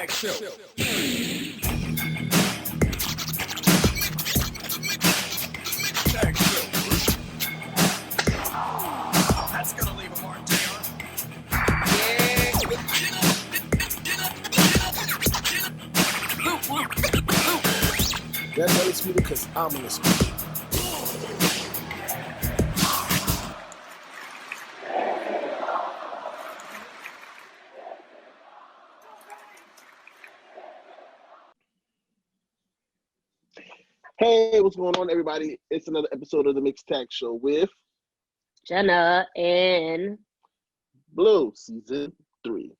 Tag Show. Tag Show. That's gonna leave a mark, Taylor. That's undisputed because I'm undisputed. Hey, what's going on, everybody? It's another episode of the Mixed Tag Show with Jenna and Blue, Season 3.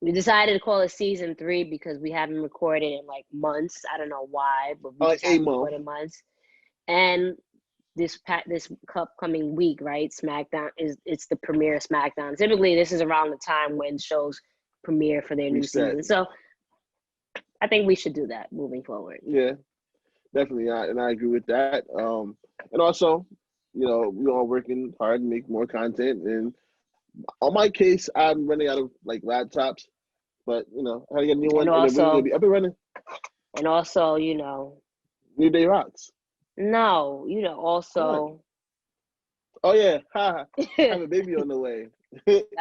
we decided to call it Season 3 because we haven't recorded in like months. I don't know why, but we just haven't recorded months. And this upcoming week, right? Smackdown it's the premiere of Smackdown. Typically, this is around the time when shows premiere for their new season. So I think we should do that moving forward. Yeah, definitely. And I agree with that. And also, you know, we're all working hard to make more content. And on my case, I'm running out of like laptops, but you know, I get a new one. And also, and I've been running. And also, you know, New Day rocks. No, you know, also. Oh yeah, I have a baby on the way.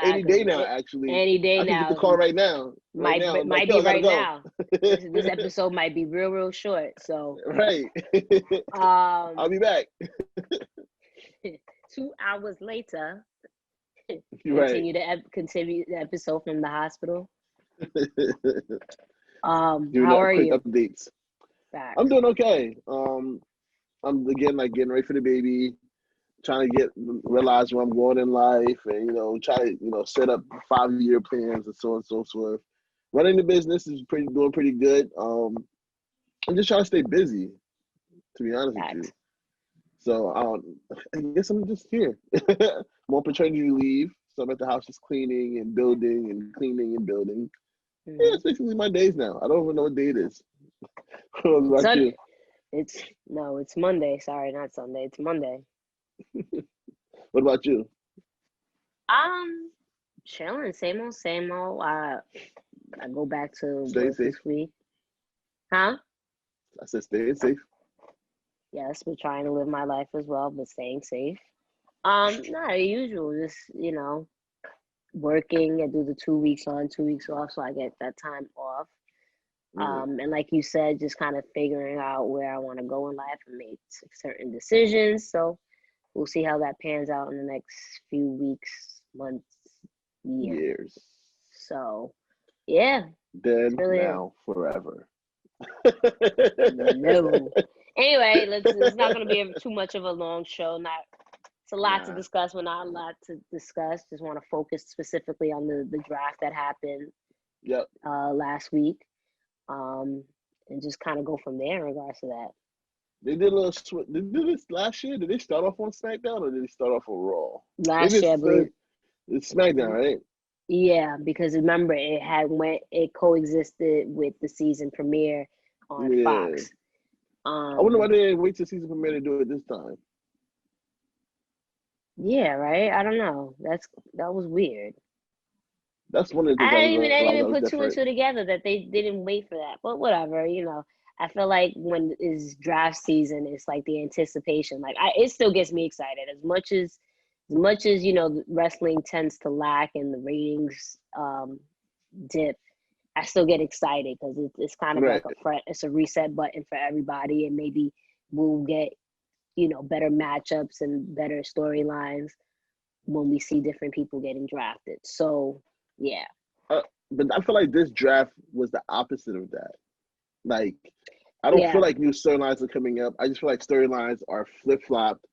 Any day now, actually. Any day I now. can get the call right now. Might be right now. This episode might be real short. So. Right. I'll be back. 2 hours later. Right. Continue the episode from the hospital. How are you? Updates. Back. I'm doing okay. I'm again getting ready for the baby, trying to realize where I'm going in life, and try to set up 5-year plans and so on and so forth. Running the business is doing pretty good. I'm just trying to stay busy, to be honest with you. So I guess I'm just here. I'm on paternity leave, so I'm at the house just cleaning and building and cleaning and building. Mm-hmm. Yeah, it's basically my days now. I don't even know what day it is. What about you? It's Monday. Sorry, not Sunday. It's Monday. What about you? Chilling. Same old. I go back to work this week. Huh? I said staying safe. Yes, we're trying to live my life as well, but staying safe. Not the usual. Just working. I do the 2 weeks on, 2 weeks off, so I get that time off. And like you said, just kind of figuring out where I want to go in life and make certain decisions. So we'll see how that pans out in the next few weeks, months, years. So, yeah. Then, now, forever. No. Anyway, it's not going to be too much of a long show. It's a lot to discuss, but not a lot to discuss. Just want to focus specifically on the draft that happened last week. And just kind of go from there in regards to that. They did a little They did this last year. Did they start off on Smackdown or did they start off on Raw? Last year, I believe. It's Smackdown, right? Yeah, because remember it coexisted with the season premiere on Fox. I wonder why they didn't wait till season premiere to do it this time. Yeah, right. I don't know. That was weird. That's one of the things I didn't even put two and two together that they didn't wait for that. But whatever, I feel like when it's draft season, it's like the anticipation. Like it still gets me excited as much as wrestling tends to lack and the ratings dip. I still get excited because it's kind of like it's a reset button for everybody, and maybe we'll get better matchups and better storylines when we see different people getting drafted. So. Yeah. But I feel like this draft was the opposite of that. Like, I don't feel like new storylines are coming up. I just feel like storylines are flip-flopped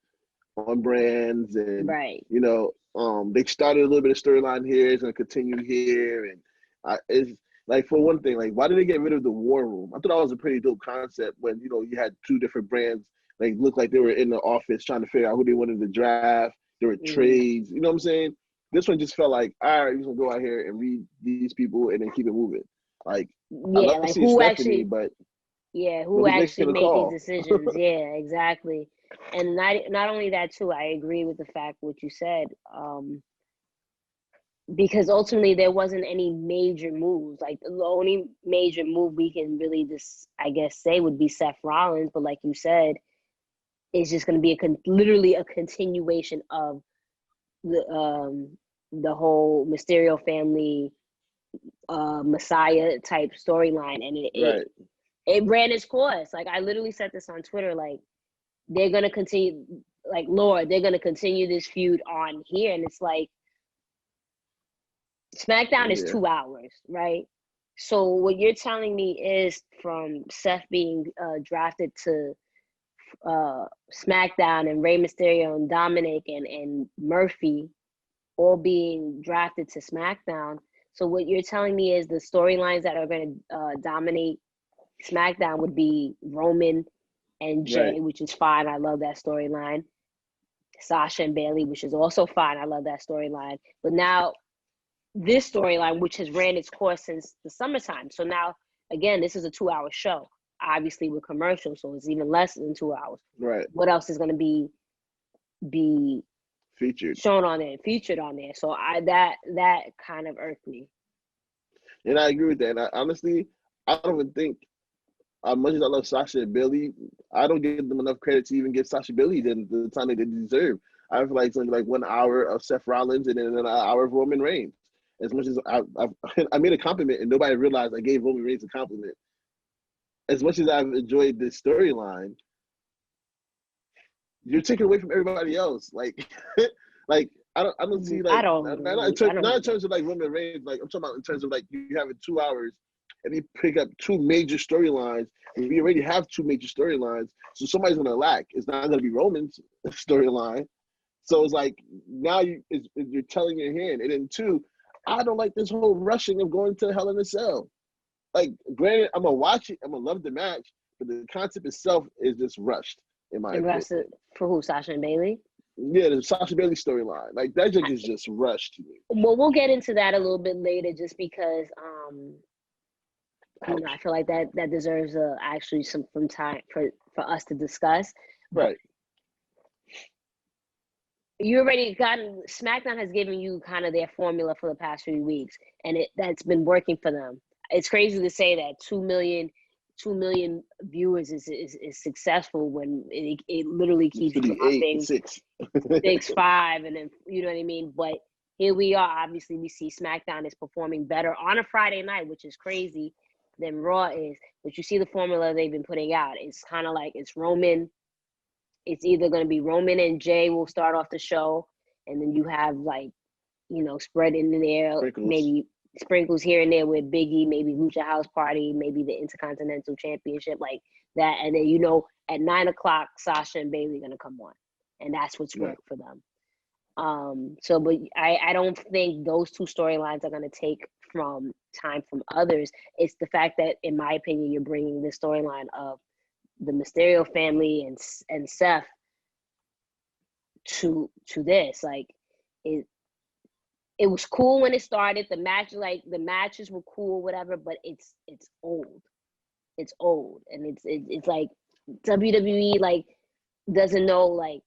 on brands. And, they started a little bit of storyline here. It's going to continue here. And it's like, for one thing, like, why did they get rid of the War Room? I thought that was a pretty dope concept when, you had 2 different brands. Like, looked like they were in the office trying to figure out who they wanted to draft. There were trades. You know what I'm saying? This one just felt like, all right, we're going to go out here and read these people and then keep it moving. Like, who actually made these decisions. Yeah, exactly. And not only that, too, I agree with the fact what you said. because ultimately there wasn't any major moves. Like the only major move we can really just, I guess, say would be Seth Rollins. But like you said, it's just going to be literally a continuation of the whole Mysterio family Messiah type storyline, and it ran its course. Like I literally said this on Twitter, like they're gonna continue, like Lord, they're gonna continue this feud on here, and it's like SmackDown is 2 hours, right? So what you're telling me is from Seth being drafted to SmackDown and Rey Mysterio and Dominic and Murphy all being drafted to SmackDown. So what you're telling me is the storylines that are going to dominate SmackDown would be Roman and Jay, which is fine. I love that storyline. Sasha and Bailey, which is also fine. I love that storyline. But now this storyline, which has ran its course since the summertime. So now, again, this is a 2-hour show, obviously with commercials, so it's even less than 2 hours. Right. What else is going to be featured, shown on there, featured on there? So that kind of irked me. And I agree with that. And honestly, I don't even think, as much as I love Sasha and Bailey, I don't give them enough credit to even give Sasha and Bailey the time they deserve. I feel like it's only like 1 hour of Seth Rollins and then an hour of Roman Reigns. As much as I made a compliment and nobody realized I gave Roman Reigns a compliment. As much as I've enjoyed this storyline, you're taking away from everybody else. Like, like I don't see like not in terms of like Roman Reigns. Like I'm talking about in terms of like you having 2 hours and you pick up 2 major storylines. And we already have 2 major storylines, so somebody's gonna lack. It's not gonna be Roman's storyline. So it's like now you're telling your hand. And then 2, I don't like this whole rushing of going to Hell in a Cell. Like, granted, I'm gonna watch it. I'm gonna love the match, but the concept itself is just rushed in my opinion. For who? Sasha and Bailey? Yeah, the Sasha Bailey storyline. Like that is just rushed to me. Well, we'll get into that a little bit later, just because I feel like that deserves actually some time for us to discuss. Right. You already gotten SmackDown has given you kind of their formula for the past few weeks, and that's been working for them. It's crazy to say that 2 million viewers is successful when it literally keeps dropping 6, 5, and then you know what I mean. But here we are. Obviously, we see SmackDown is performing better on a Friday night, which is crazy, than Raw is. But you see the formula they've been putting out. It's kind of like it's Roman. It's either going to be Roman and Jay will start off the show, and then you have like, spread in there, maybe sprinkles here and there with Biggie, maybe Lucha House Party, maybe the Intercontinental Championship, like that. And then, at 9 o'clock, Sasha and Bailey are going to come on, and that's what's worked for them. But I don't think those 2 storylines are going to take from time from others. It's the fact that, in my opinion, you're bringing this storyline of the Mysterio family and Seth to this. Like it was cool when it started. The matches were cool, whatever, but it's old. It's old, and it's like WWE like doesn't know like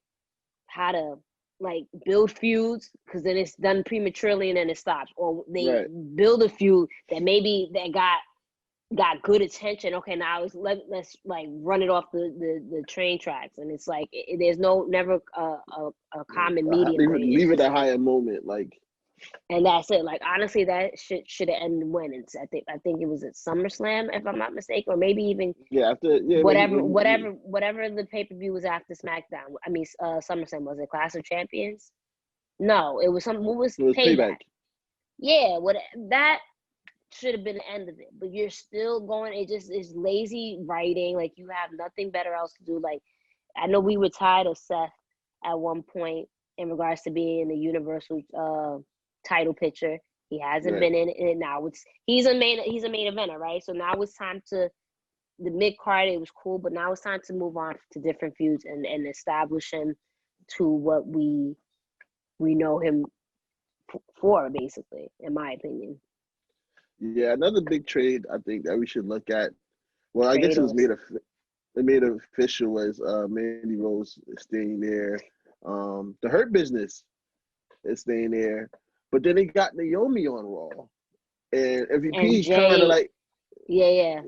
how to like build feuds, because then it's done prematurely and then it stops, or they build a feud that maybe that got good attention. Okay, now let's like run it off the train tracks, and it's like there's never a common medium. Leave it a higher moment, like. And that's it. Like honestly, that should have ended when I think it was at SummerSlam, if I'm not mistaken, or maybe even whatever the pay-per-view was after SmackDown. I mean, SummerSlam, was it Clash of Champions? No, it was What was Payback? Yeah, that should have been the end of it, but you're still going. It just is lazy writing. Like you have nothing better else to do. Like I know we were tired of Seth at one point in regards to being in the Universal title picture. He hasn't been in it now. He's a main eventer, right? So now it's time to the mid card. It was cool, but now it's time to move on to different feuds and establish him to what we know him for, basically, in my opinion. Yeah, another big trade I think that we should look at. Well, I guess it was made official was Mandy Rose staying there. The Hurt Business is staying there. But then they got Naomi on Raw, and MVP Jay, kind of like, yeah.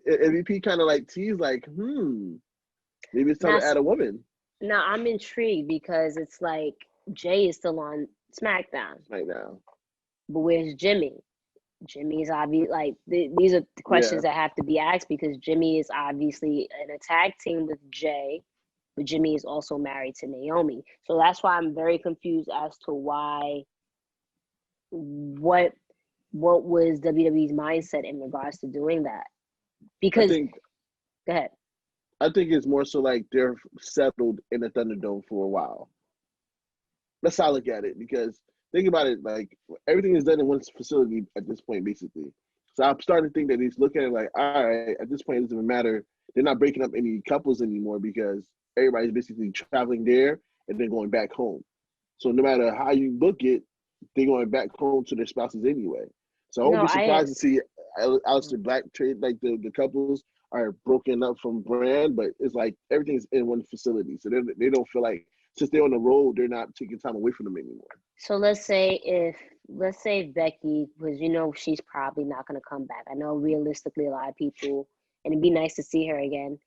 MVP kind of like teased like, maybe it's time to add a woman. Now I'm intrigued because it's like Jay is still on SmackDown right now, but where's Jimmy? Jimmy is obviously like these are the questions that have to be asked because Jimmy is obviously in a tag team with Jay, but Jimmy is also married to Naomi. So that's why I'm very confused as to why. What was WWE's mindset in regards to doing that? Because go ahead. I think it's more so like they're settled in the Thunderdome for a while. That's how I look at it because think about it, like everything is done in one facility at this point, basically. So I'm starting to think that he's looking at it like, all right, at this point it doesn't even matter. They're not breaking up any couples anymore because everybody's basically traveling there and then going back home. So no matter how you book it, they're going back home to their spouses anyway. So I won't be surprised to see Aleister Black trade, like the couples are broken up from brand, but it's like everything's in one facility. So they don't feel like, since they're on the road, they're not taking time away from them anymore. So let's say Becky, because she's probably not going to come back. I know realistically a lot of people, and it'd be nice to see her again.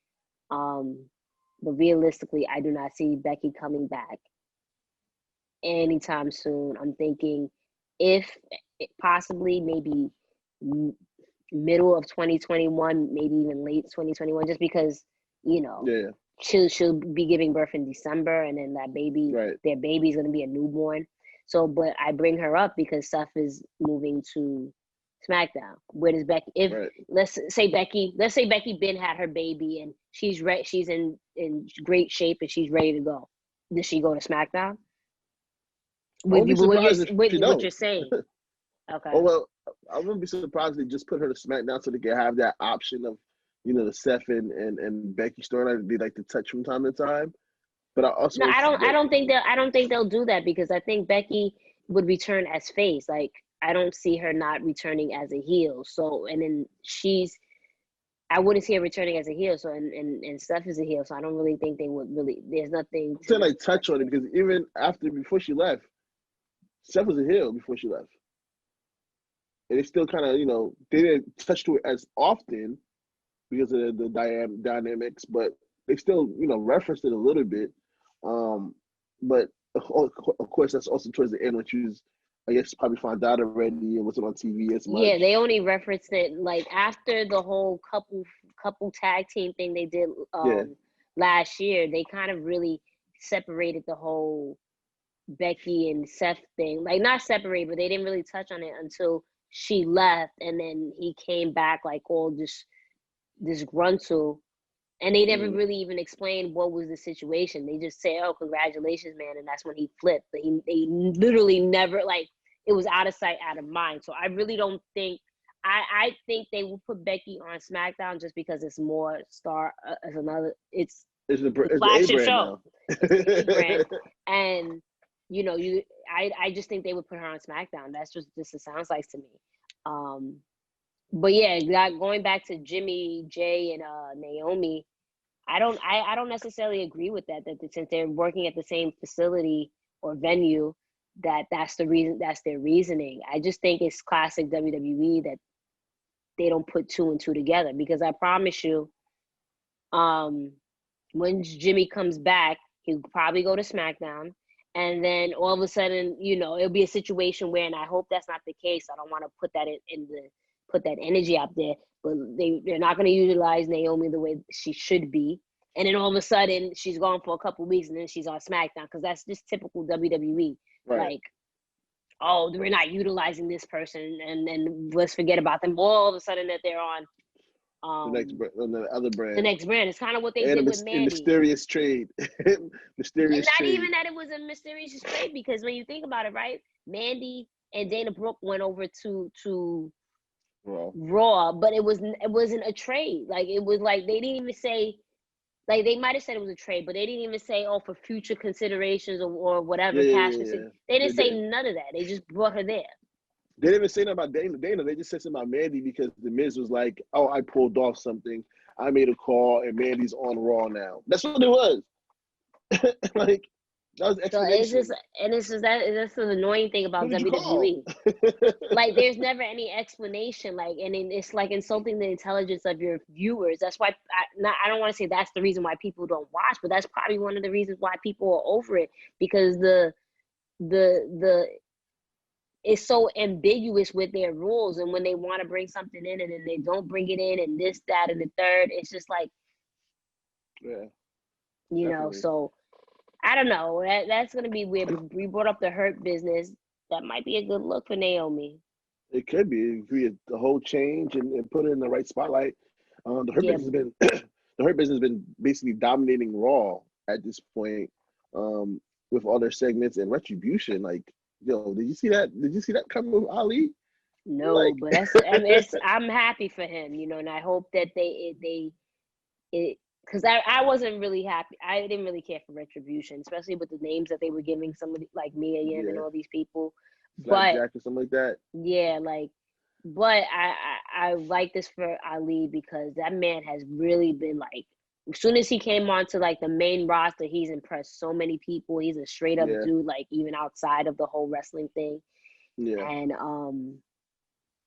But realistically, I do not see Becky coming back anytime soon. I'm thinking if possibly maybe middle of 2021, maybe even late 2021, just because she'll be giving birth in December, and then that baby, their baby's gonna be a newborn. So, but I bring her up because Seth is moving to SmackDown. Where does Becky? Let's say Becky Ben had her baby and she's in great shape and she's ready to go. Does she go to SmackDown? What you're saying? Okay. Oh well, I wouldn't be surprised if they just put her to SmackDown so they can have that option of, the Seth and Becky storyline they like to touch from time to time. But I don't think they'll do that because I think Becky would return as face. Like I don't see her not returning as a heel. So and then I wouldn't see her returning as a heel. So and Seth is a heel. So I don't really think they would really. There's nothing to like touch on it because even before she left, Seth was a heel before she left. And they still kind of, they didn't touch to it as often because of the dynamics, but they still, referenced it a little bit. But of course, that's also towards the end when she was, I guess, probably found out already and wasn't on TV as much. Yeah, they only referenced it like after the whole couple tag team thing they did last year. They kind of really separated the whole Becky and Seth thing. Like not separated, but they didn't really touch on it until she left, and then he came back like all disgruntled, and they never really even explained what was the situation. They just say, "Oh, congratulations, man," and that's when he flipped. But they literally never it was out of sight, out of mind. So I really don't think. I think they will put Becky on SmackDown just because it's more star as another. It's a flagship show. It's a brand, and. I just think they would put her on SmackDown. That's just it sounds like to me. But yeah, going back to Jimmy, Jay, and Naomi, I don't necessarily agree with that. That since they're working at the same facility or venue, that's the reason. That's their reasoning. I just think it's classic WWE that they don't put two and two together because I promise you, when Jimmy comes back, he'll probably go to SmackDown. And then all of a sudden, it'll be a situation where, and I hope that's not the case. I don't want to put that put that energy out there, but they're not going to utilize Naomi the way she should be. And then all of a sudden, she's gone for a couple of weeks, and then she's on SmackDown because that's just typical WWE. Right. Like, oh, we're not utilizing this person, and let's forget about them. All of a sudden, that they're on. The other brand. The next brand. It's kind of what they did with Mandy. Mysterious trade. Mysterious not trade. Even that it was a mysterious trade because when you think about it, right? Mandy and Dana Brooke went over to Raw, but it wasn't a trade. Like it was like they didn't even say, like they might have said it was a trade, but they didn't even say, oh, for future considerations or whatever. They didn't say none of that. They just brought her there. They didn't even say nothing about Dana. They just said something about Mandy because The Miz was like, oh, I pulled off something. I made a call, and Mandy's on Raw now. That's what it was. Like, That was So it's just that's the annoying thing about Who did you WWE. call? Like, there's never any explanation. Like, and it's like insulting the intelligence of your viewers. That's why I don't want to say that's the reason why people don't watch, but that's probably one of the reasons why people are over it, because the it's so ambiguous with their rules, and when they want to bring something in and then they don't bring it in, and this, that, and the third, it's just like, yeah, you know. So I don't know. That's gonna be weird. We brought up the Hurt Business. That might be a good look for Naomi. It could be. It could be a whole change and put it in the right spotlight. The Hurt Business has been the Hurt Business has been basically dominating Raw at this point, with all their segments and Retribution. Like, yo, did you see that? Did you see that coming with Ali? No, like... but I'm happy for him, you know, and I hope that they because I wasn't really happy. I didn't really care for Retribution, especially with the names that they were giving somebody like Mia Yim and all these people. But Jack or something like that. Yeah, like, but I like this for Ali, because that man has really been like, as soon as he came onto like the main roster, he's impressed so many people. He's a straight up dude, like even outside of the whole wrestling thing. Yeah. And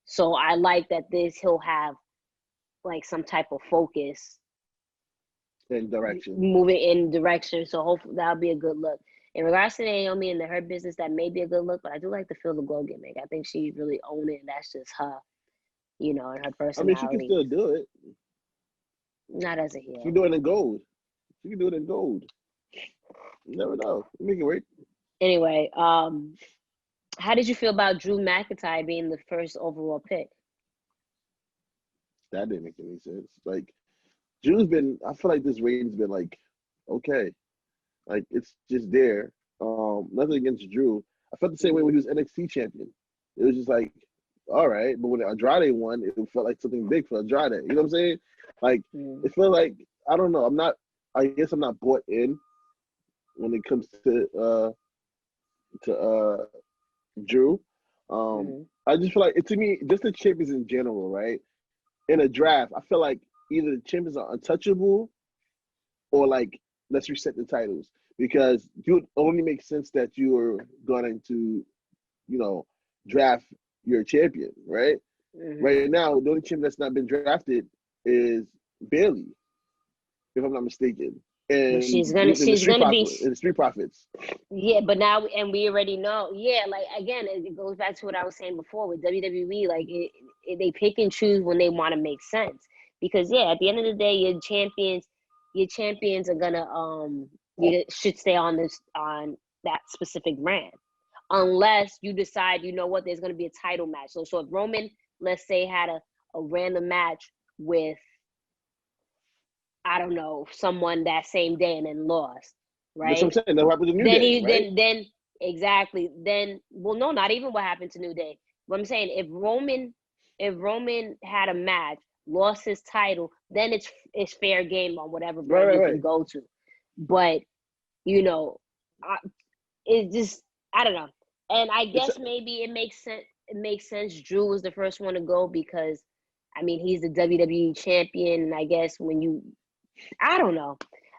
so I like that he'll have like some type of focus in direction, moving in direction. So hopefully that'll be a good look. In regards to Naomi and Her Business, that may be a good look, but I do like the Feel the Glow gimmick. I think she really owned it, and that's just her, you know, and her personality. I mean, she can still do it. Not as a heel. She can do it in gold. She can do it in gold. You never know. Make it work. Anyway, how did you feel about Drew McIntyre being the first overall pick? That didn't make any sense. Like, Drew's been, I feel like this reign's been like, okay. Like, it's just there. Nothing against Drew. I felt the same way when he was NXT champion. It was just like, all right. But when Andrade won, it felt like something big for Andrade. You know what I'm saying? Like, it felt like, I don't know. I guess I'm not bought in when it comes to Drew. I just feel like, to me, just the champions in general, right? In a draft, I feel like either the champions are untouchable or like, let's reset the titles, because it would only make sense that you are going to, you know, draft your champion, right? Right now, the only champion that's not been drafted is Bayley, if I'm not mistaken. And she's gonna be in the Street Profits. Yeah, but now, and we already know. Yeah, like, again, it goes back to what I was saying before with WWE. Like, they pick and choose when they want to make sense, because at the end of the day, your champions are gonna you should stay on that specific brand, unless you decide, you know what, there's gonna be a title match. So if Roman, let's say, had a random match with, I don't know, someone that same day and then lost, right? That's what I'm saying. That happened to New Day, right? Then exactly. Then, well, no, not even what happened to New Day. What I'm saying, if Roman had a match, lost his title, then it's fair game on whatever brand you can go to. But, you know, it just, I don't know. And I guess maybe it makes sense. It makes sense. Drew was the first one to go because, I mean, he's the WWE champion. And I guess I don't know.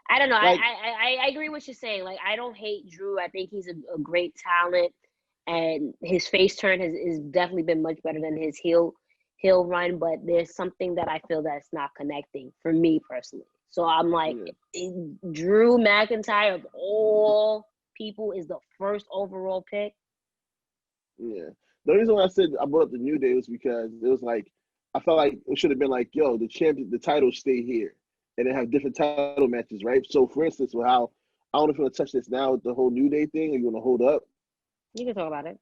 Like, I agree with what you're saying. Like, I don't hate Drew. I think he's a great talent, and his face turn has definitely been much better than his heel run. But there's something that I feel that's not connecting for me personally. So I'm like, Drew McIntyre of all people is the first overall pick. Yeah. The reason why I said I brought up the New Day was because it was like, I felt like it should have been like, yo, the title stay here. And then have different title matches, right? So, for instance, I don't know if you want to touch this now with the whole New Day thing, or you want to hold up. You can talk about it.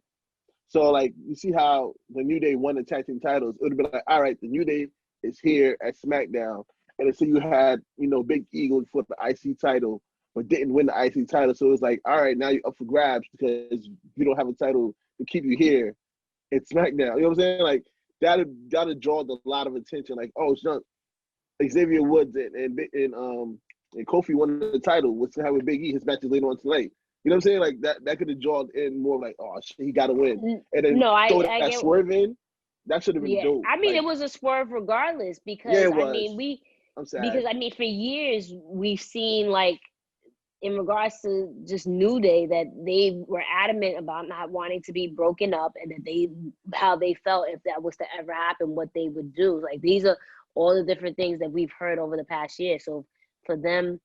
So, like, you see how the New Day won the tag team titles. It would have been like, all right, the New Day is here at Smackdown. And then so you had, you know, Big Eagle for the IC title, but didn't win the IC title. So it was like, all right, now you're up for grabs because you don't have a title to keep you here at Smackdown. You know what I'm saying? Like, that'd draw a lot of attention. Like, oh, it's not Xavier Woods and Kofi won the title. What's to have with Big E? His matches later on tonight. You know what I'm saying? Like that could have drawn in more like, oh shit, he got to win. And then that swerve in. That should have been dope. I mean, it was a swerve regardless because I mean for years we've seen like in regards to just New Day, that they were adamant about not wanting to be broken up, and that how they felt if that was to ever happen, what they would do. Like, these are all the different things that we've heard over the past year. So for them,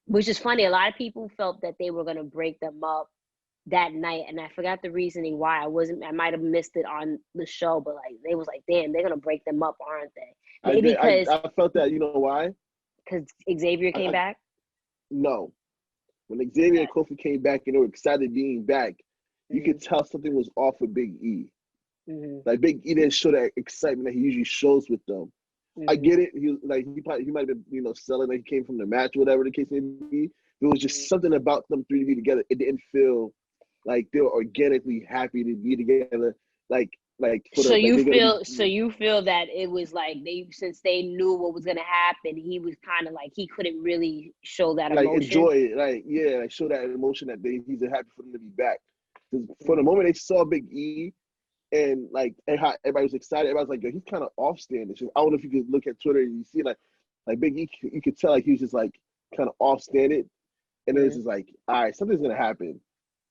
which is funny, a lot of people felt that they were going to break them up that night, and I forgot the reasoning why. I might have missed it on the show, but like, they was like, damn, they're going to break them up, aren't they? Maybe I felt that. You know why? Because Xavier came back? No. When Xavier and Kofi came back and they were excited being back, you could tell something was off with Big E. Like, Big E didn't show that excitement that he usually shows with them. I get it. He might have been, you know, selling like he came from the match, whatever the case may be. There was just something about them three to be together. It didn't feel like they were organically happy to be together. So you feel that it was like since they knew what was gonna happen, he was kind of like he couldn't really show that emotion. Like, enjoy it, show that emotion that he's happy for them to be back. Because for the moment they saw Big E and like how everybody was excited, everybody was like, yo, he's kind of off-standish. I don't know if you could look at Twitter and you see like Big E, you could tell like he was just like kind of off-standard, and it was just like, all right, something's gonna happen.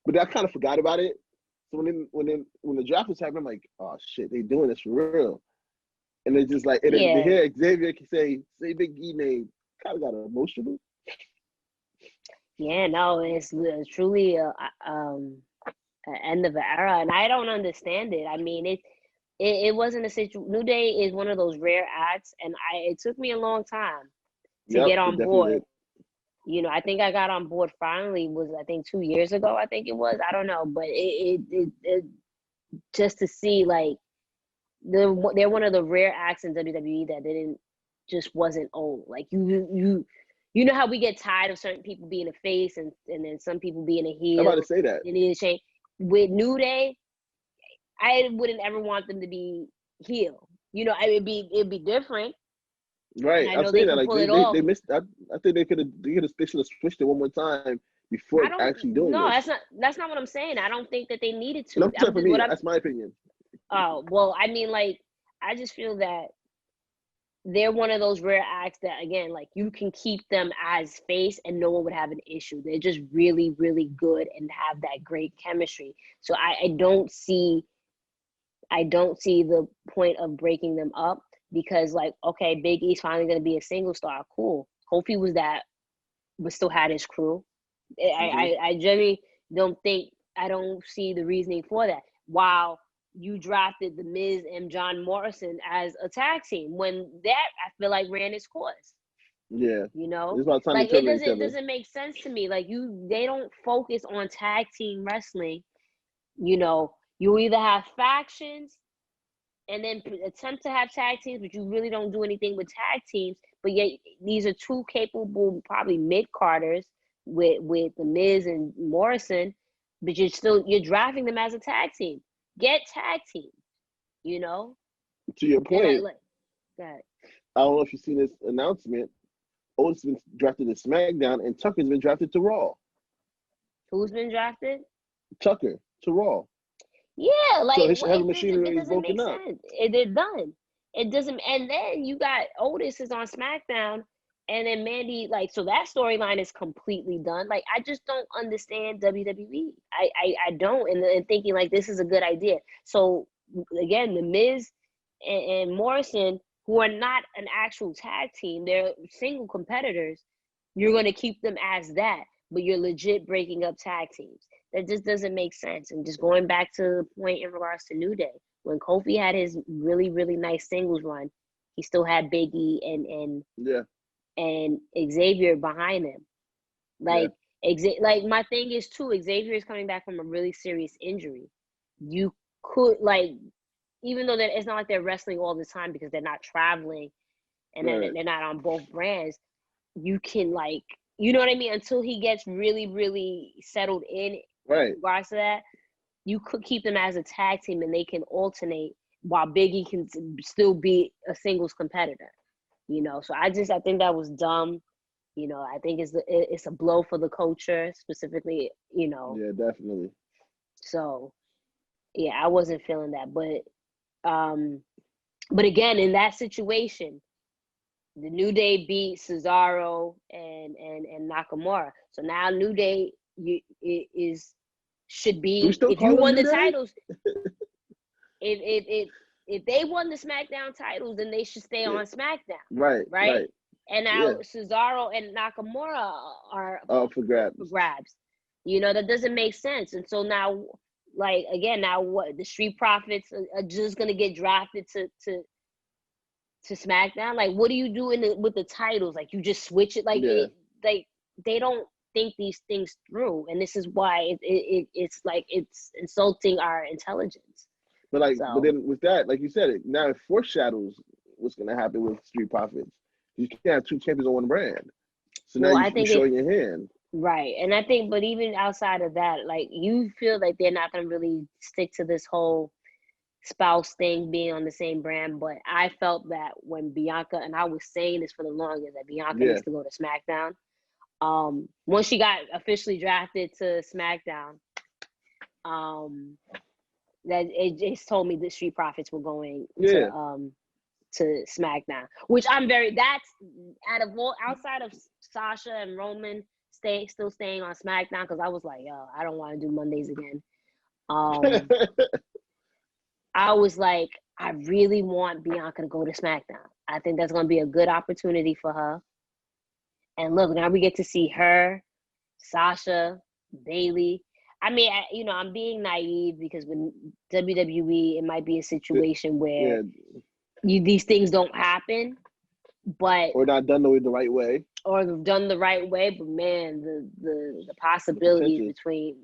But I kind of forgot about it. So when the draft was happening, I'm like, oh shit, they doing this for real. And it's just like, and to hear Xavier say Big E name, kind of got emotional. Yeah, no, it's truly an end of an era, and I don't understand it. I mean, it wasn't a situation. New Day is one of those rare acts, and it took me a long time to get on board. Did. You know, I think I got on board finally I think 2 years ago, I think it was. I don't know, but it just to see, like, they're one of the rare acts in WWE that wasn't old. Like, you know how we get tired of certain people being a face and then some people being a heel. I'm about to say that. They need to change. With New Day, I wouldn't ever want them to be heel. You know, it'd be different. Right, I'm saying that like they missed. I think they should have switched it one more time before actually doing this. No, that's not what I'm saying. I don't think that they needed to. No, for me, that's my opinion. Oh well, I mean, like, I just feel that they're one of those rare acts that, again, like, you can keep them as face and no one would have an issue. They're just really, really good and have that great chemistry. So I don't see the point of breaking them up. Because, like, okay, Big E's finally going to be a single star. Cool. Kofi but still had his crew. I generally I don't see the reasoning for that. While you drafted The Miz and John Morrison as a tag team, when that, I feel like, ran its course. Yeah. You know? It's about time like, it doesn't make sense to me. Like, they don't focus on tag team wrestling. You know, you either have factions and then attempt to have tag teams, but you really don't do anything with tag teams. But yet these are two capable, probably mid-carders with The Miz and Morrison, but you're drafting them as a tag team. Get tag team, you know? To your point, go ahead. I don't know if you've seen this announcement. Otis been drafted to SmackDown and Tucker's been drafted to Raw. Who's been drafted? Tucker to Raw. Yeah, like, so his machinery is broken up. They're done. It doesn't. And then you got Otis is on SmackDown, and then Mandy, like, so that storyline is completely done. Like, I just don't understand WWE. I don't, and thinking like this is a good idea. So again, The Miz and Morrison, who are not an actual tag team, they're single competitors. You're going to keep them as that, but you're legit breaking up tag teams. That just doesn't make sense. And just going back to the point in regards to New Day, when Kofi had his really, really nice singles run, he still had Big E and Xavier behind him. Like, like, my thing is too, Xavier is coming back from a really serious injury. You could, like, even though it's not like they're wrestling all the time because they're not traveling and they're not on both brands, you can, like, you know what I mean? Until he gets really, really settled in regards to that, you could keep them as a tag team and they can alternate while Biggie can still be a singles competitor, you know? So I think that was dumb. You know, I think it's a blow for the culture specifically, you know? Yeah, definitely. So, yeah, I wasn't feeling that. But again, in that situation, the New Day beat Cesaro and Nakamura. So now New Day should be, if you won the titles, if they won the SmackDown titles, then they should stay on SmackDown. Right. And now Cesaro and Nakamura are for grabs. You know, that doesn't make sense. And so now, like, again, now what? The Street Profits are just gonna get drafted to SmackDown. Like, what do you do with the titles? Like, you just switch it. Like, they don't think these things through, and this is why it's like it's insulting our intelligence. But then with that, like you said, it foreshadows what's gonna happen with Street Profits. You can't have two champions on one brand. So now you're showing your hand. Right. And I think, but even outside of that, like, you feel like they're not going to really stick to this whole spouse thing being on the same brand. But I felt that when Bianca, and I was saying this for the longest, that Bianca needs to go to SmackDown. Once she got officially drafted to SmackDown, that it just told me the Street Profits were going to SmackDown, which that's outside of Sasha and Roman still staying on SmackDown, because I was like, yo, I don't want to do Mondays again. I was like, I really want Bianca to go to SmackDown. I think that's going to be a good opportunity for her. And look, now we get to see her, Sasha, Bayley. I mean, I'm being naive, because when WWE, it might be a situation where these things don't happen, or not done the right way, But man, the possibilities between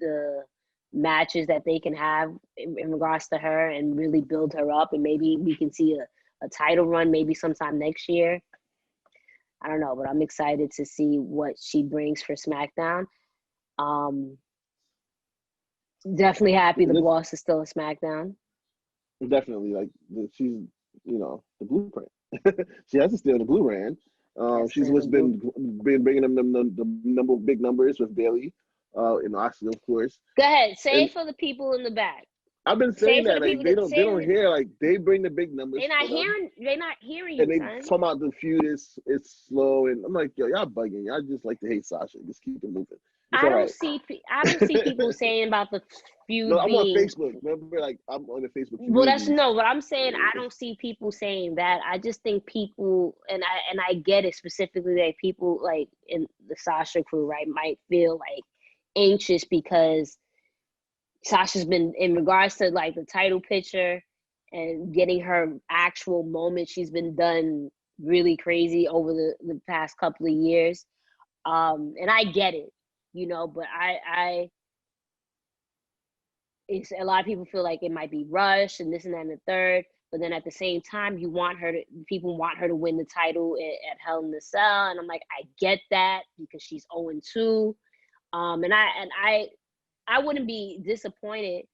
the matches that they can have in regards to her and really build her up, and maybe we can see a title run maybe sometime next year. I don't know, but I'm excited to see what she brings for SmackDown. Definitely happy the boss is still a SmackDown. Definitely, like she's, the blueprint. She has to steal the blue brand. She's what's been bringing them the big numbers with Bayley, and Oscar, of course. Go ahead, say it for the people in the back. I've been saying that, like, they don't hear, like, they bring the big numbers. They're not hearing you, and they talk about the feud is slow, and I'm like, yo, y'all bugging. Y'all just like to hate Sasha. Just keep it moving. I don't see people saying about the feud. No, I'm on Facebook. Remember, like, I'm on the Facebook community. Well, what I'm saying, I don't see people saying that. I just think people, and I get it specifically, that people like in the Sasha crew, right, might feel like anxious because Sasha's been, in regards to like the title picture and getting her actual moment, she's been done really crazy over the past couple of years. And I get it, but it's a lot of people feel like it might be rushed and this and that and the third, but then at the same time, people want her to win the title at Hell in a Cell. And I'm like, I get that, because she's 0-2. And I wouldn't be disappointed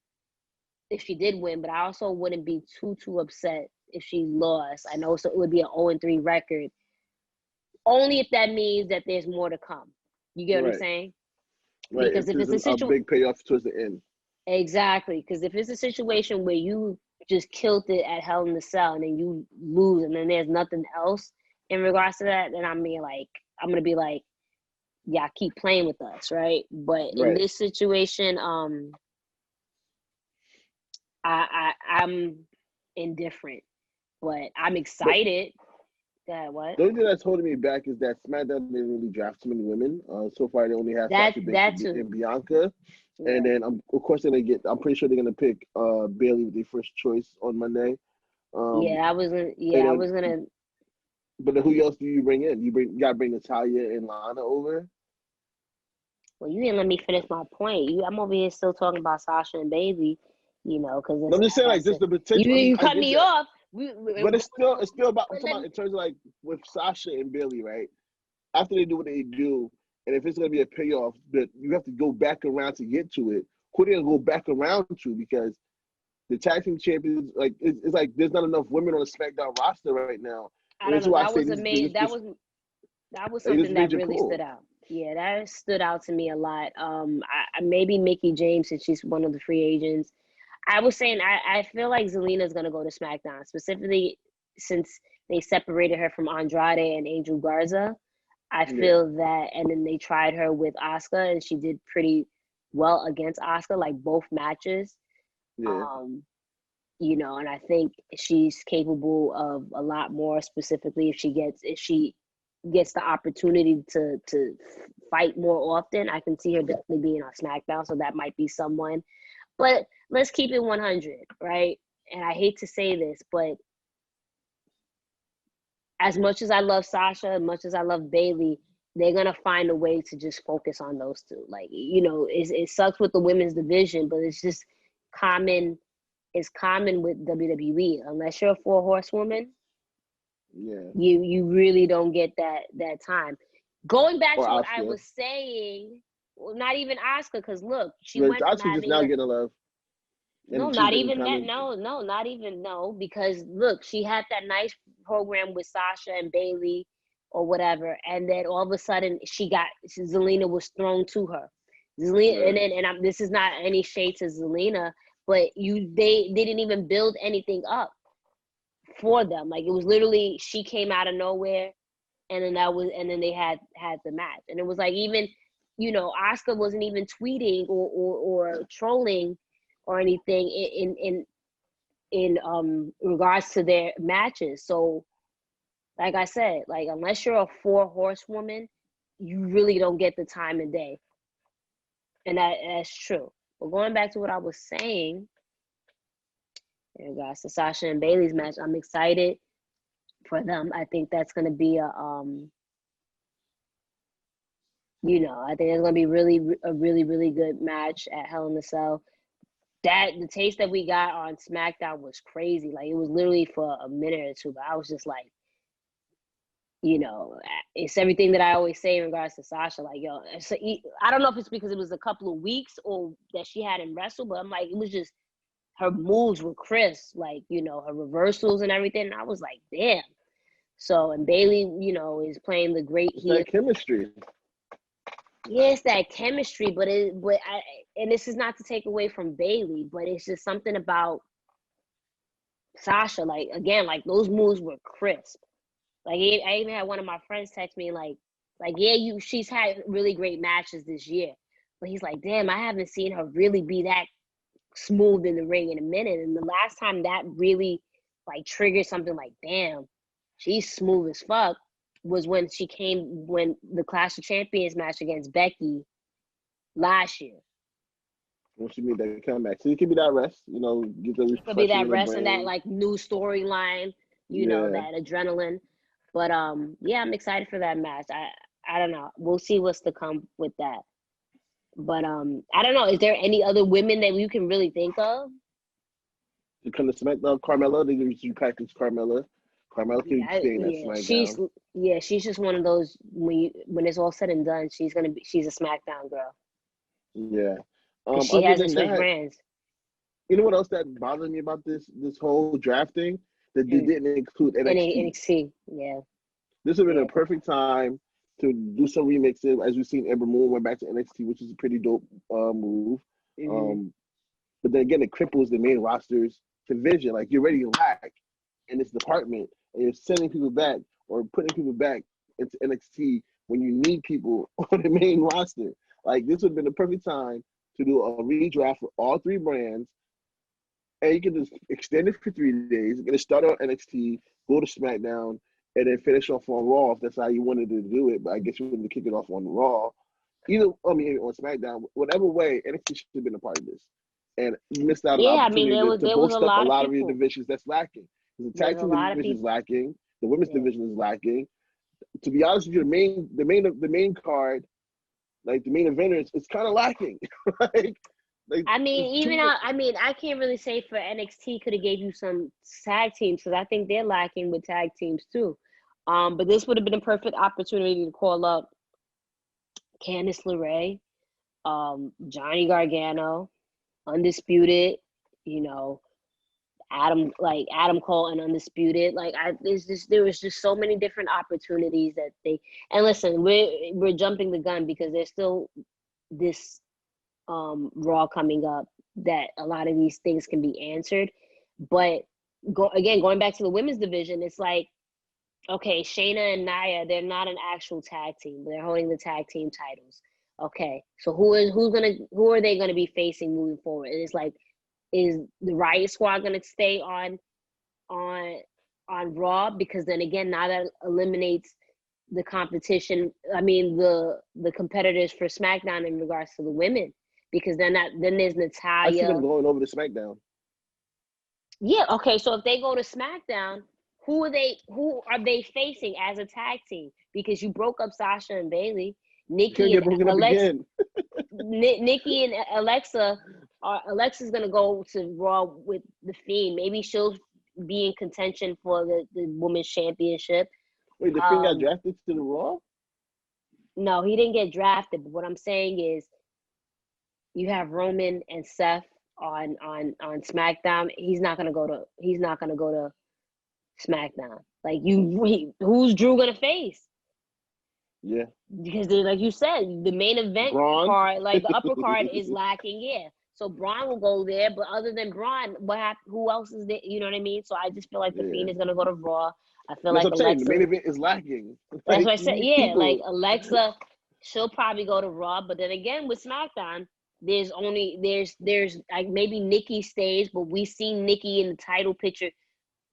if she did win, but I also wouldn't be too upset if she lost. I know, so it would be an 0-3 record, only if that means that there's more to come. You get what I'm saying? Right. Because if it's a big payoff towards the end. Exactly, because if it's a situation where you just killed it at Hell in a Cell and then you lose and then there's nothing else in regards to that, then I'm gonna be like, yeah, keep playing with us, right? But in this situation, I'm indifferent, but I'm excited. What? The only thing that's holding me back is that SmackDown didn't really draft too many women. So far, they only have Sasha and Bianca, and then of course they're gonna get. I'm pretty sure they're gonna pick Bayley with their first choice on Monday. I was gonna. But then who else do you bring in? You gotta bring Natalya and Lana over. Well, you didn't let me finish my point. I'm over here still talking about Sasha and Bayley, because I'm just saying, like, just the potential. You cut me off. But it's still about, I'm talking about in terms of, like, with Sasha and Bayley, right? After they do what they do, and if it's gonna be a payoff, that you have to go back around to get to it. Who are they gonna go back around to? Because the tag team champions, like, it's like there's not enough women on the SmackDown roster right now. I don't know. That was amazing. That was something that really stood out. Yeah, that stood out to me a lot. Maybe Mickie James, since she's one of the free agents. I was saying I feel like Zelina's gonna go to SmackDown, specifically since they separated her from Andrade and Angel Garza. I feel that, and then they tried her with Asuka, and she did pretty well against Asuka, like both matches. Yeah. You know, and I think she's capable of a lot more, specifically if she gets the opportunity to fight more often. I can see her definitely being on SmackDown, so that might be someone. But let's keep it 100, right? And I hate to say this, but as much as I love Sasha, as much as I love Bayley, they're gonna find a way to just focus on those two. Like, you know, it sucks with the women's division, but it's just common. It's common with WWE. Unless you're a 4-horsewoman, you really don't get that time. Going back to what I was saying, well, not even Asuka, because look, she went from having just now getting love. No, not even that. No, not even because look, she had that nice program with Sasha and Bayley or whatever, and then all of a sudden Zelina was thrown to her. Zelina, this is not any shade to Zelina, but they didn't even build anything up for them. Like, it was literally, she came out of nowhere, and then they had the match, and it was like, even, you know, Asuka wasn't even tweeting or trolling or anything in regards to their matches. So, like I said, like, unless you're a 4-horsewoman, you really don't get the time of day, and that's true. But going back to what I was saying, in regards to Sasha and Bayley's match, I'm excited for them. I think that's going to be I think it's going to be a really good match at Hell in a Cell. The taste that we got on SmackDown was crazy. Like, it was literally for a minute or two, but I was just like, you know, it's everything that I always say in regards to Sasha. Like, yo, I don't know if it's because it was a couple of weeks or that she hadn't wrestled, but I'm like, it was just, her moves were crisp, like, you know, her reversals and everything. And I was like, damn. So, and Bayley, you know, is playing the great heel. That chemistry. Yeah, it's that chemistry, and this is not to take away from Bayley, but it's just something about Sasha. Like, again, like, those moves were crisp. Like, I even had one of my friends text me like, yeah, she's had really great matches this year, but he's like, damn, I haven't seen her really be that smooth in the ring in a minute. And the last time that really, like, triggered something like, damn, she's smooth as fuck, was when the Clash of Champions match against Becky last year. When she made that comeback. So it could be that rest, you know, it could be that rest and that, like, new storyline, you know, that adrenaline. But yeah, I'm excited for that match. I don't know. We'll see what's to come with that. But I don't know. Is there any other women that you can really think of? To come to SmackDown, Carmella, they usually practice Carmella. Carmella can stay in that SmackDown. She's just one of those, when it's all said and done, she's a SmackDown girl. Yeah. She hasn't switched brands. You know what else that bothered me about this whole draft thing? That they didn't include NXT. NXT, yeah. This would have been a perfect time to do some remixing. As we've seen, Ember Moon went back to NXT, which is a pretty dope move. But then again, it cripples the main roster's division. Like, you're already lack in this department, and you're sending people back or putting people back into NXT when you need people on the main roster. Like, this would have been the perfect time to do a redraft for all 3 brands. And you can just extend it for 3 days. You're going to start on NXT, go to SmackDown, and then finish off on Raw if that's how you wanted to do it. But I guess you wanted to kick it off on Raw. On SmackDown. Whatever way, NXT should have been a part of this. And you missed out on the opportunity to boost up a lot of your divisions that's lacking. The tag team division is lacking. The women's division is lacking. To be honest with you, the main card, like the main eventers, it's kind of lacking. I can't really say for NXT could have gave you some tag teams, because I think they're lacking with tag teams too. But this would have been a perfect opportunity to call up Candice LeRae, Johnny Gargano, Undisputed, you know, Adam Cole and Undisputed. Like, there was just so many different opportunities that and listen, we're jumping the gun because there's still this Raw coming up that a lot of these things can be answered. But going back to the women's division, it's like, Okay, Shayna and Nia, they're not an actual tag team, but they're holding the tag team titles. Okay, so who are they gonna be facing moving forward? And it's like, is the Riot Squad gonna stay on Raw? Because then again, now that eliminates the competition. I mean, the competitors for SmackDown in regards to the women, because then there's Natalya. I see them going over to SmackDown. Yeah. Okay. So if they go to SmackDown, who are they facing as a tag team? Because you broke up Sasha and Bailey, Nikki and Alexa. Nikki and Alexa. Alexa's gonna go to Raw with the Fiend. Maybe she'll be in contention for the Women's Championship. Wait, the Fiend got drafted to the Raw? No, he didn't get drafted. But what I'm saying is, you have Roman and Seth on SmackDown. He's not gonna go to SmackDown. Like who's Drew gonna face? Yeah, because like you said, the main event card, like the upper card, is lacking. Yeah, so Braun will go there, but other than Braun, who else is there? You know what I mean? So I just feel like the Fiend is gonna go to Raw. I feel like Alexa, the main event is lacking. That's what I said. Yeah, like Alexa, she'll probably go to Raw, but then again with SmackDown, there's like maybe Nikki stays, but we've seen Nikki in the title picture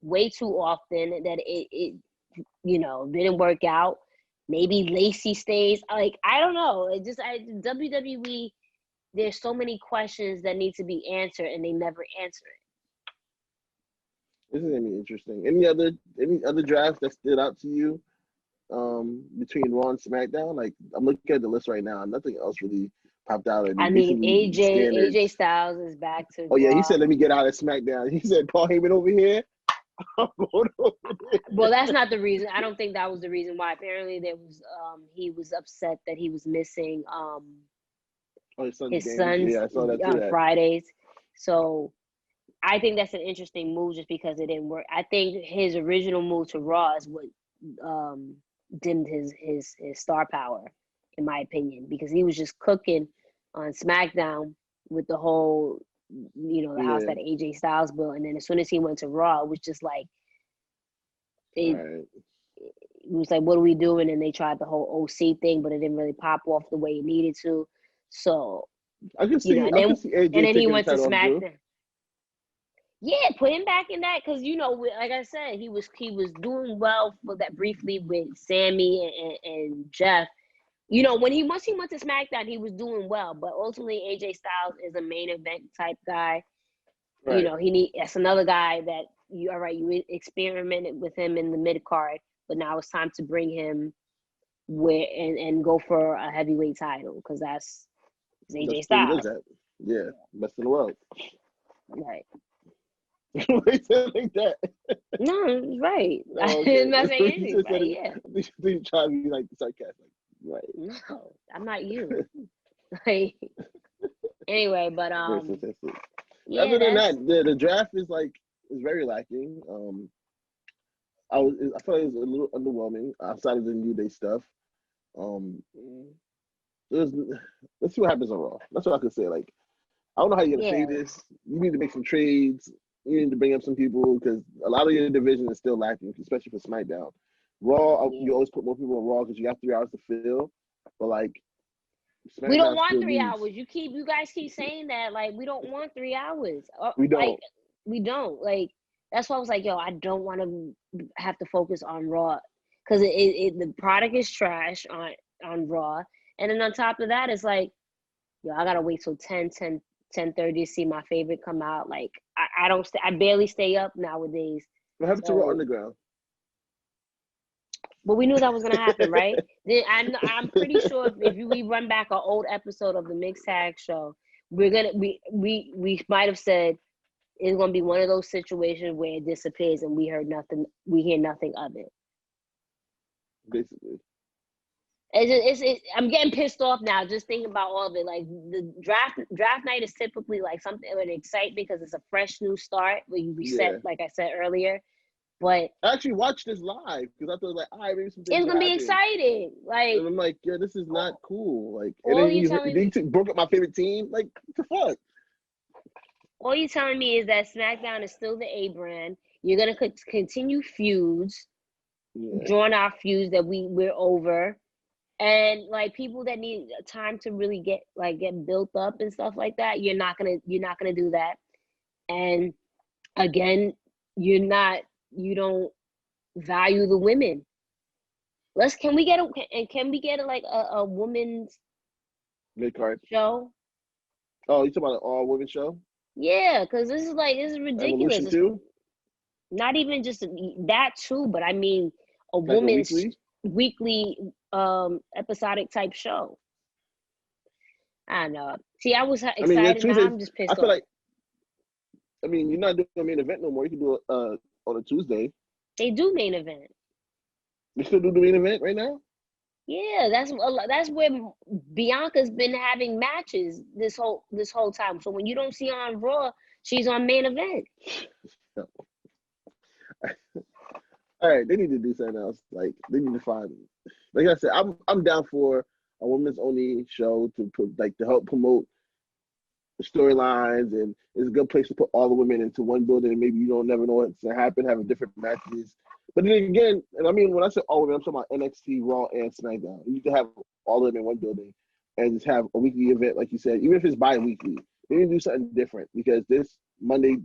way too often that it didn't work out. Maybe Lacey stays. Like, I don't know. WWE, there's so many questions that need to be answered and they never answer it. This is gonna be interesting. Any other drafts that stood out to you between Raw and SmackDown? Like, I'm looking at the list right now, nothing else really popped out. I mean, AJ Styles is back to Raw. Yeah, he said, let me get out of SmackDown. He said, Paul Heyman over here. Well, that's not the reason. I don't think that was the reason why. Apparently, he was upset that he was missing his son's yeah, I saw that on Fridays. So I think that's an interesting move just because it didn't work. I think his original move to Raw is what dimmed his star power, in my opinion, because he was just cooking on SmackDown with the whole the house that AJ Styles built, and then as soon as he went to Raw, it was just like it was like, what are we doing? And they tried the whole OC thing, but it didn't really pop off the way it needed to. So I can see, and then he went to SmackDown. Yeah, put him back in that because like I said, he was doing well for that briefly with Sammy and Jeff. Once he went to SmackDown, he was doing well, but ultimately AJ Styles is a main event type guy. Right. That's another guy that you experimented with him in the mid card, but now it's time to bring him and go for a heavyweight title because that's AJ Styles. Yeah, best in the world. Right. They said like that. No, right. Oh, okay. I'm not saying anything. Right, yeah. You try to be like sarcastic. Right. No, I'm not you. Like, anyway, but yeah, other than that, the draft is very lacking. I feel like it was a little underwhelming outside of the New Day stuff. Let's see what happens on Raw. That's what I could say. Like, I don't know how you're gonna say this. You need to make some trades. You need to bring up some people because a lot of your division is still lacking, especially for SmackDown. Raw, you always put more people on Raw because you got 3 hours to fill. But like, SmackDown we don't want 3 hours. You guys keep saying that. Like, we don't want 3 hours. We don't. Like, we don't. Like, that's why I was like, yo, I don't want to have to focus on Raw because the product is trash on Raw, and then on top of that, it's like, yo, I gotta wait till 10:30 to see my favorite come out. Like, I barely stay up nowadays. What happened to Raw Underground? But we knew that was gonna happen, right? Then I'm pretty sure if we run back an old episode of the Mixed Tag Show, we might have said it's gonna be one of those situations where it disappears and we hear nothing of it. Basically. I'm getting pissed off now just thinking about all of it. Like, the draft night is typically like something that would excite because it's a fresh new start where you reset, like I said earlier. But I actually watched this live because I thought like, all right, maybe some things it's gonna be exciting. Like, and I'm like, yeah, this is not cool. Like, and then you broke up my favorite team. Like, what the fuck? All you're telling me is that SmackDown is still the A brand. You're gonna continue feuds. drawn out feuds that we're over, and like people that need time to really get built up and stuff like that. You're not gonna do that. And again, you don't value the women. Can we get like a women's mid-card show? Oh, you talking about an all-women show? Yeah, because this is ridiculous. Evolution too? Not even just that too, but I mean a Like woman's weekly episodic type show. I don't know. See, I was excited. Now I'm just pissed off. Feel like, I mean, you're not doing a main event no more. You can do it on a Tuesday. They do main event. They still do the main event right now? Yeah, that's where Bianca's been having matches this whole time. So when you don't see her on Raw, she's on main event. All right, they need to do something else. Like they need to find. Like I said, I'm down for a women's only show to help promote the storylines, and it's a good place to put all the women into one building. And maybe you don't never know what's gonna happen, having different matches. But then again, and I mean, when I say all women, I'm talking about NXT, Raw, and Smackdown. You can have all of them in one building and just have a weekly event, like you said, even if it's bi-weekly. They need to do something different because this Monday,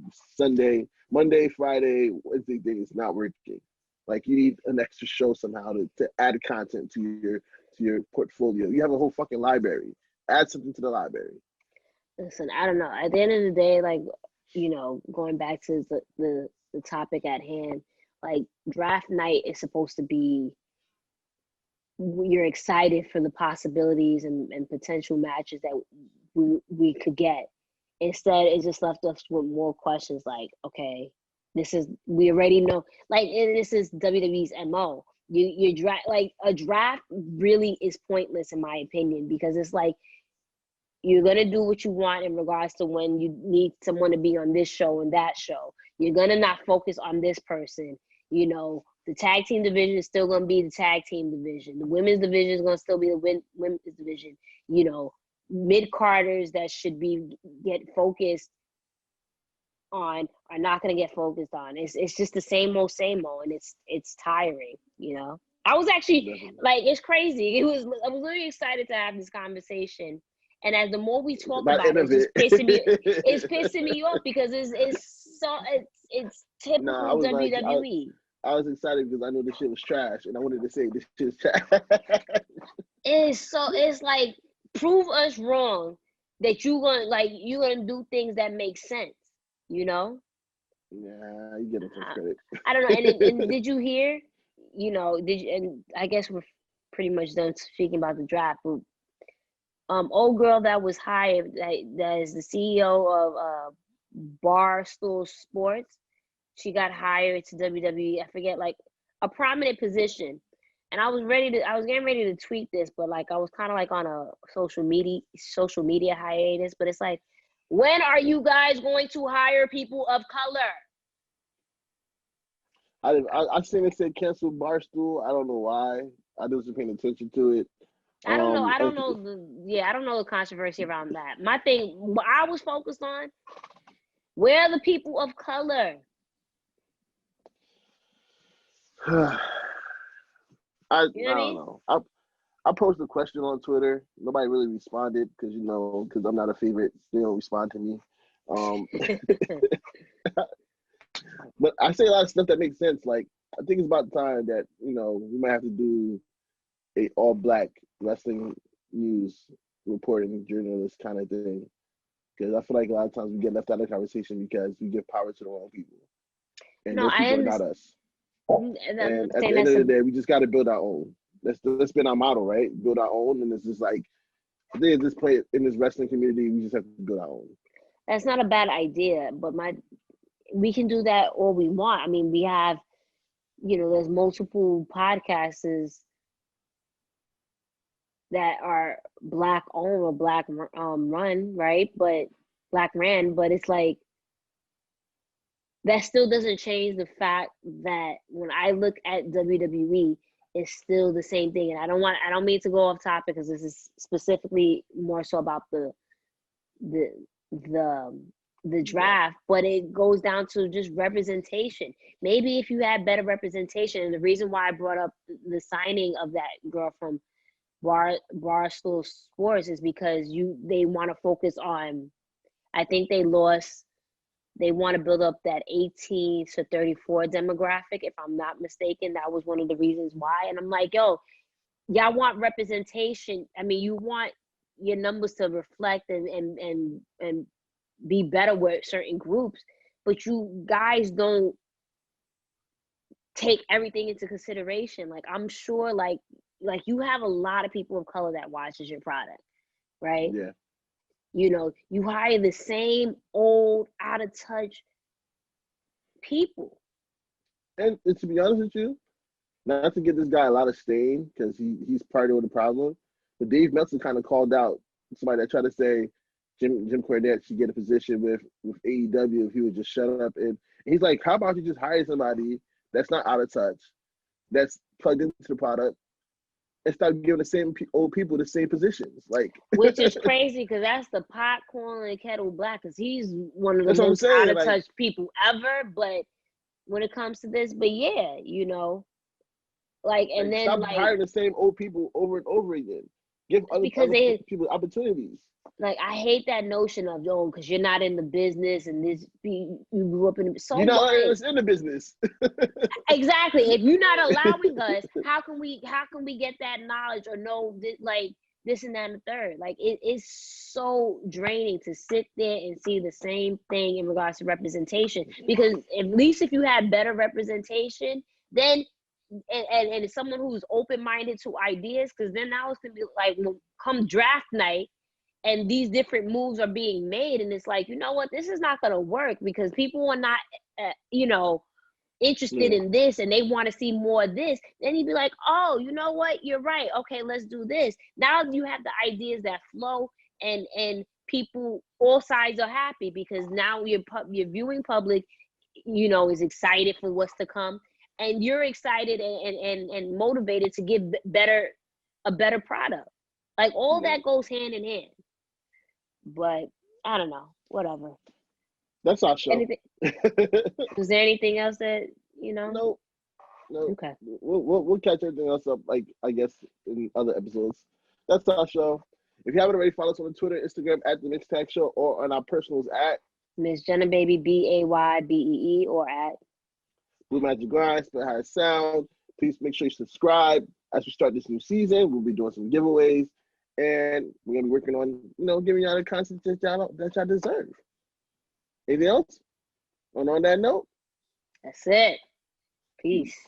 Friday, Wednesday thing is not working. Like you need an extra show somehow to add content to your portfolio. You have a whole fucking library. Add something to the library. Listen, I don't know. At the end of the day, like, going back to the topic at hand, like draft night is supposed to be, you're excited for the possibilities and potential matches that we could get. Instead, it just left us with more questions like, okay, we already know, like, and this is WWE's MO. You draft, like, a draft really is pointless in my opinion, because it's like, you're going to do what you want in regards to when you need someone to be on this show and that show. You're going to not focus on this person. The tag team division is still going to be the tag team division. The women's division is going to still be the women's division. Mid-carders that should get focused on are not going to get focused on. It's just the same old, and it's tiring, I was actually, like, it's crazy. I was really excited to have this conversation. And as the more we talk about it, it's pissing me off because it's typical WWE. I was excited because I knew this shit was trash, and I wanted to say this shit is trash. It's like, prove us wrong that you're gonna do things that make sense, Yeah, you get it some credit. I don't know. And did you hear? And I guess we're pretty much done speaking about the draft. But, old girl that was hired, that is the CEO of Barstool Sports. She got hired to WWE. I forget, like, a prominent position. And I was getting ready to tweet this, but like I was kind of like on a social media hiatus. But it's like, when are you guys going to hire people of color? I seen it say cancel Barstool. I don't know why. I wasn't paying attention to it. I don't know. I don't know the controversy around that. My thing, what I was focused on, where are the people of color? I don't know. I posted a question on Twitter. Nobody really responded because I'm not a favorite. They don't respond to me. But I say a lot of stuff that makes sense. Like, I think it's about time that we might have to do a all black wrestling news reporting journalist kind of thing, because I feel like a lot of times we get left out of the conversation because we give power to the wrong people, and those people are not us. And at the end of the day, we just got to build our own. That's been our model, right? Build our own, and it's just like, there's this play in this wrestling community. We just have to build our own. That's not a bad idea, but we can do that all we want. I mean, we have, there's multiple podcasters that are black owned or black run, right? But black ran, but it's like, that still doesn't change the fact that when I look at WWE, it's still the same thing. And I don't mean to go off topic because this is specifically more so about the the draft, but it goes down to just representation. Maybe if you had better representation, and the reason why I brought up the signing of that girl from Barstool Sports is because they want to focus on, I think they want to build up that 18 to 34 demographic, if I'm not mistaken. That was one of the reasons why. And I'm like, yo, y'all want representation. I mean, you want your numbers to reflect and be better with certain groups, but you guys don't take everything into consideration. Like, I'm sure like you have a lot of people of color that watches your product, right? Yeah. You know, you hire the same old, out of touch people. And to be honest with you, not to give this guy a lot of stain because he's part of the problem, but Dave Meltzer kind of called out somebody that tried to say Jim Cornette should get a position with AEW if he would just shut up. And he's like, how about you just hire somebody that's not out of touch, that's plugged into the product, and start giving the same old people the same positions? Like, which is crazy because that's the pot calling kettle black, because he's one of the most out of touch people ever. But when it comes to this, but yeah, you know, like, and then stop like hiring the same old people over and over again. Give other people opportunities. Like, I hate that notion of, yo, because you're not in the business and you grew up in the, so you're not what? letting us in the business. Exactly. If you're not allowing us, how can we get that knowledge or know that, like, this and that and the third? Like, it is so draining to sit there and see the same thing in regards to representation. Because at least if you had better representation, then and someone who's open-minded to ideas, because then now it's gonna be like, come draft night and these different moves are being made, and it's like, you know what, this is not gonna work because people are not interested in this and they want to see more of this. Then you'd be like, oh, you know what, you're right, okay, let's do this. Now you have the ideas that flow, and people, all sides are happy because now your viewing public, you know, is excited for what's to come. And you're excited and motivated to give a better product. Like, all that goes hand in hand. But I don't know, whatever. That's our show. Was there anything else that, you know? No. Okay. We'll catch everything else up, like, I guess, in other episodes. That's our show. If you haven't already, follow us on Twitter, Instagram at The Mixed Tag Show, or on our personals at Miss Jenna Baby BAYBEE, or at Blue Magic Grind, spell how it sound. Please make sure you subscribe as we start this new season. We'll be doing some giveaways, and we're gonna be working on, you know, giving y'all the content that y'all deserve. Anything else? And on that note, that's it. Peace.